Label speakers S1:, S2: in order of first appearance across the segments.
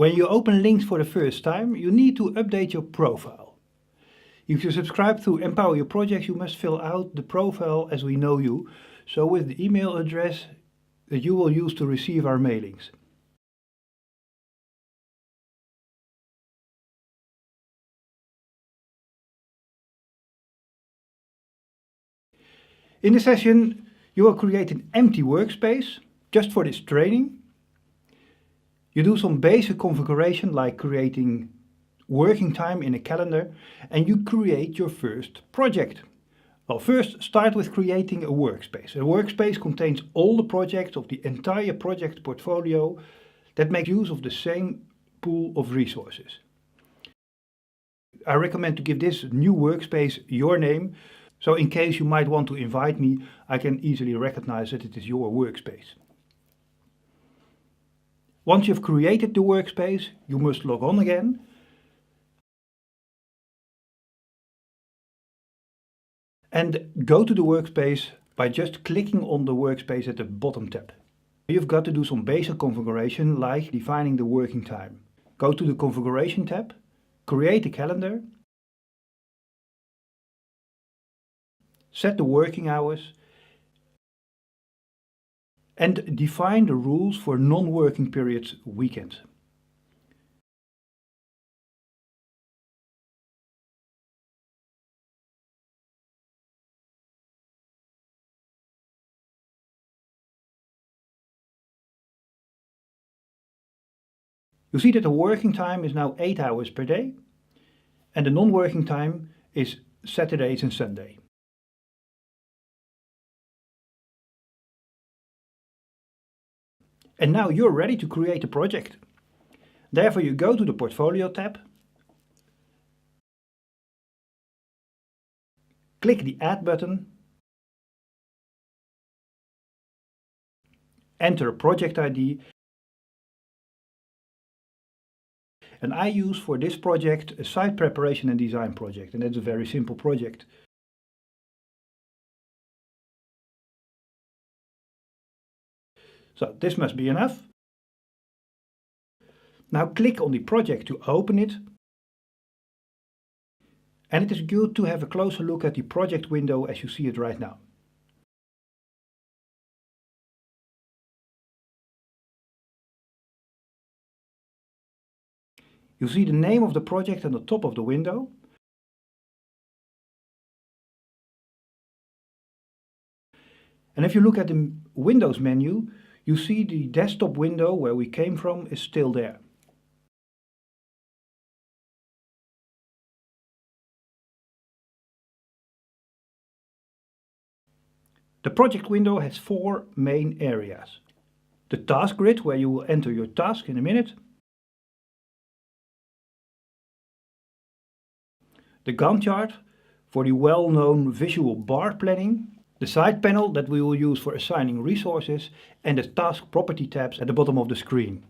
S1: When you open LYNX for the first time, you need to update your profile. If you subscribe to Empower Your Projects, you must fill out the profile as we know you, so with the email address that you will use to receive our mailings. In this session, you will create an empty workspace just for this training. You do some basic configuration like creating working time in a calendar, and you create your first project. Well, first start with creating a workspace. A workspace contains all the projects of the entire project portfolio that make use of the same pool of resources. I recommend to give this new workspace your name, so in case you might want to invite me, I can easily recognize that it is your workspace. Once you've created the workspace, you must log on again. And go to the workspace by just clicking on the workspace at the bottom tab. You've got to do some basic configuration like defining the working time. Go to the configuration tab, create a calendar, set the working hours, and define the rules for non-working periods weekends. You see that the working time is now 8 hours per day, and the non-working time is Saturdays and Sunday. And now you're ready to create a project. Therefore, you go to the Portfolio tab, click the Add button, enter a project ID, and I use for this project a site preparation and design project, and that's a very simple project. So this must be enough. Now click on the project to open it. And it is good to have a closer look at the project window as you see it right now. You see the name of the project on the top of the window. And if you look at the Windows menu, you see the desktop window where we came from is still there. The project window has 4 main areas. The task grid, where you will enter your task in a minute. The Gantt chart for the well-known visual bar planning. The side panel that we will use for assigning resources, and the task property tabs at the bottom of the screen.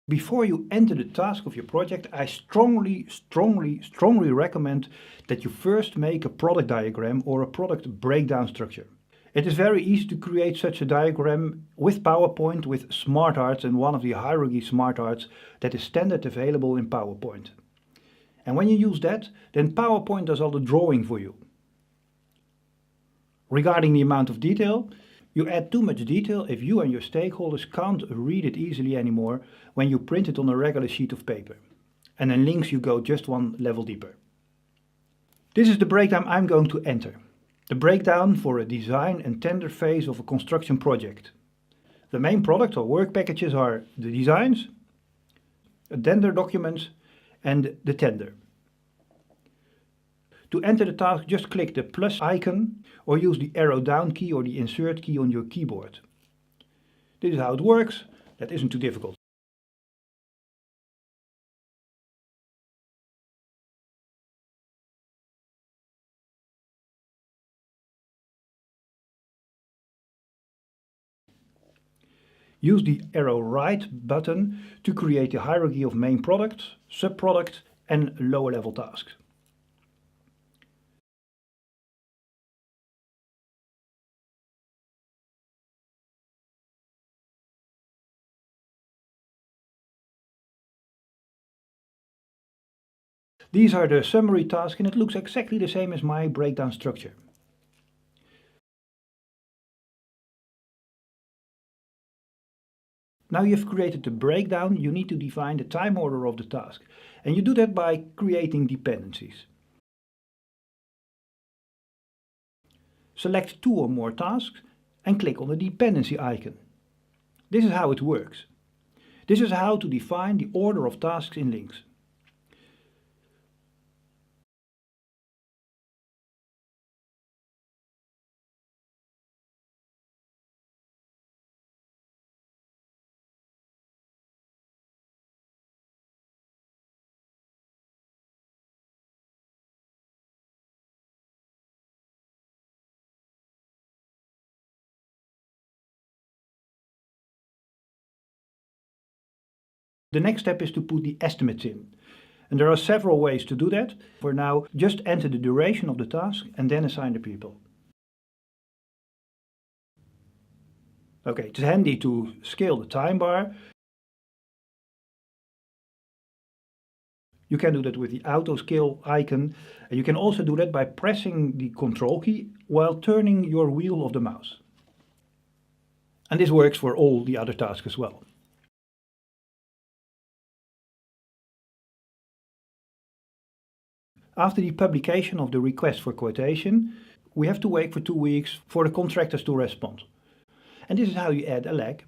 S1: Before you enter the task of your project, I strongly recommend that you first make a product diagram or a product breakdown structure. It is very easy to create such a diagram with PowerPoint with SmartArts and one of the hierarchy SmartArts that is standard available in PowerPoint. And when you use that, then PowerPoint does all the drawing for you. Regarding the amount of detail, you add too much detail if you and your stakeholders can't read it easily anymore when you print it on a regular sheet of paper. And in LYNX you go just one level deeper. This is the breakdown I'm going to enter. The breakdown for a design and tender phase of a construction project. The main product or work packages are the designs, a tender document, and the tender. To enter the task, just click the plus icon or use the arrow down key or the insert key on your keyboard. This is how it works. That isn't too difficult. Use the arrow right button to create a hierarchy of main products, sub-products and lower level tasks. These are the summary tasks and it looks exactly the same as my breakdown structure. Now you've created the breakdown, you need to define the time order of the task. And you do that by creating dependencies. Select two or more tasks and click on the dependency icon. This is how it works. This is how to define the order of tasks in LYNX. The next step is to put the estimates in. And there are several ways to do that. For now, just enter the duration of the task and then assign the people. Okay, it's handy to scale the time bar. You can do that with the auto scale icon. And you can also do that by pressing the control key while turning your wheel of the mouse. And this works for all the other tasks as well. After the publication of the request for quotation, we have to wait for 2 weeks for the contractors to respond. And this is how you add a lag.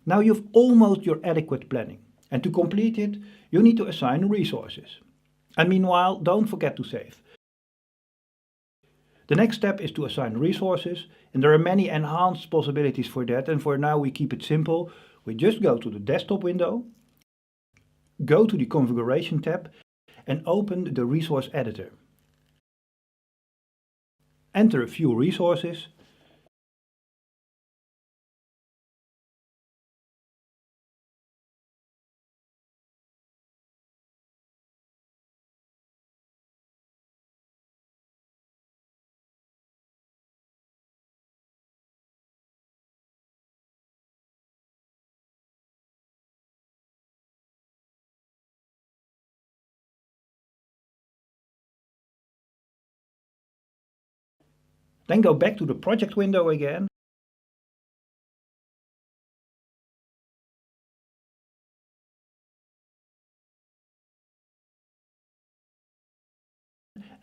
S1: Now you've almost your adequate planning. And to complete it, you need to assign resources. And meanwhile, don't forget to save. The next step is to assign resources, and there are many enhanced possibilities for that, and for now we keep it simple. We just go to the desktop window, go to the configuration tab and open the resource editor. Enter a few resources. Then go back to the project window again.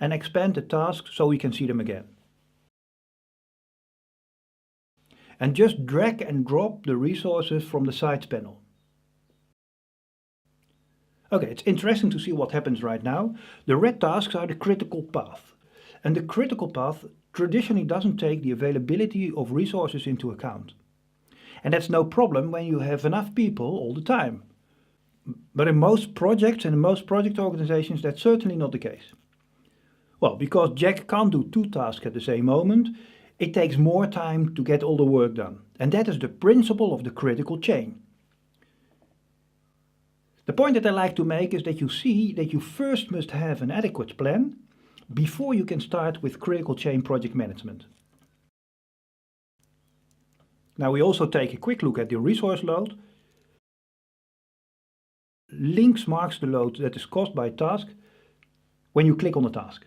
S1: And expand the tasks so we can see them again. And just drag and drop the resources from the sides panel. Okay, it's interesting to see what happens right now. The red tasks are the critical path. And the critical path traditionally doesn't take the availability of resources into account. And that's no problem when you have enough people all the time. But in most projects and in most project organizations, that's certainly not the case. Well, because Jack can't do 2 tasks at the same moment, it takes more time to get all the work done. And that is the principle of the critical chain. The point that I like to make is that you see that you first must have an adequate plan before you can start with critical chain project management. Now we also take a quick look at the resource load. LYNX marks the load that is caused by a task when you click on the task.